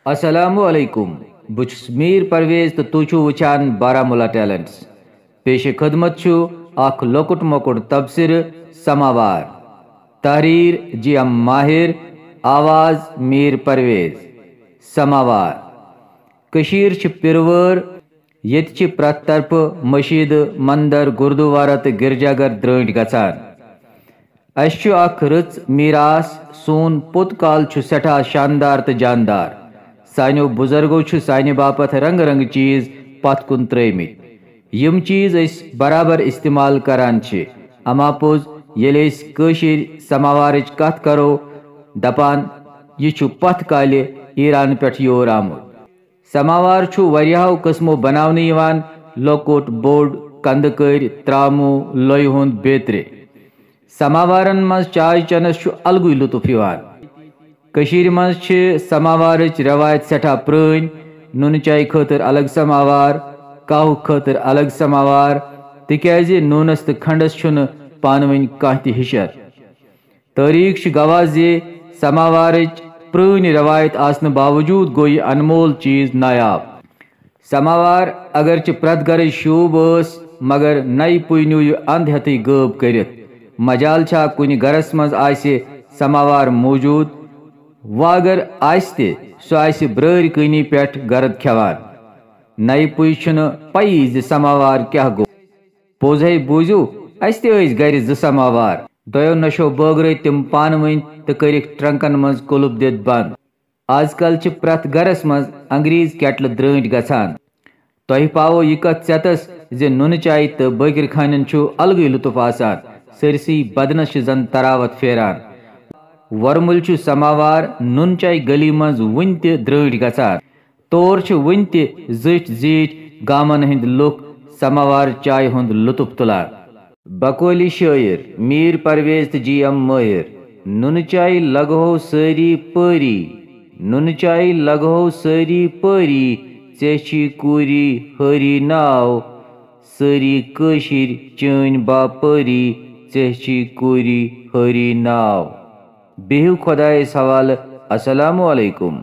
अस्सलामुअलैकुम बुछुस मीर परवेज तो तुचु वुचान बारामुला टैलेंट्स पेशे खदमत छु आख लोकुट मोकुट तबसिर समावार तहरीर जियम माहिर आवाज मीर परवेज समावार कशीर छ पिरवर येत छ प्रत तरफ मशीद मंदर गुरुद्वारा तो गिरजागर द्रंट गचान अश छु अख रच मीरास सोन पुत काल छु सठा शानदार तो जानदार सानो बुजुर्गो छु सानि बापत रंग रंग चीज पत कुन त्रमित यम चीज बराबर इस्तेमाल करान छे अमापोज येले कशीर समावारच कथ करो दपान यह छु पथ काले ईरान पेठ योर आमुत समावार छु वरियाहो किस्मो बनावने यवान लोकोट बोर्ड कंदकर त्रामु लोय हुंद बेतरे समावारन मज चाय चनस छु अलगुय लुतुफ यवान कशीर मज छ समावारच रवायत सठा प्रण नुन चाय खतर अलग समावार काहु खतर अलग समावार तिक्याज नूनस तो खंडस छुन पानवन कह हिशर तारीख छ गवाह जे समावारच प्रण रवायत आसन बावजूद गो यह अनमोल चीज नायाब समावार अगरच प्रत गर शूब मगर नई पुनू यह अंध हेत गब कर मजाल छा कुन गरस मज आसे समावार मौजूद व अगर आस्ते सो आसे ब्रर कनी पेठ गरद खेवान नई पुई छुन पई ज समावार क्या गो पोजै बूजू अस्ते गर ज समावार दयो नशो बगरे तिम पानवन तो कर ट्रंकन मज कुलुप दित बंद आजकल छ प्रत गरस मज अंग्रेज केटल द्रंट गसान तह पावो यह कत चतस जे नुन चाय तो बकर खानन छु अलग लुतुफ आसान सरसी बदनस जन तरावत फेरान वर्मुल छु समावार नुन चाय गली मज वन त द्रंट गसान तोर छु वन त जिठ जीठ गामन हिंद लुक समावार चाय हुंद लुतुफ तुलान बकोली शायर मीर परवेज जी एम माहिर नुन चाय लगहो सारी परी नुन चाय लगहो सारी परी चेची कूरी हरी नाव सारी कशीर चन बापरी चेची कूरी हरी नाव बेहू खुदाए सवाल अस्सलामु अलैकुम।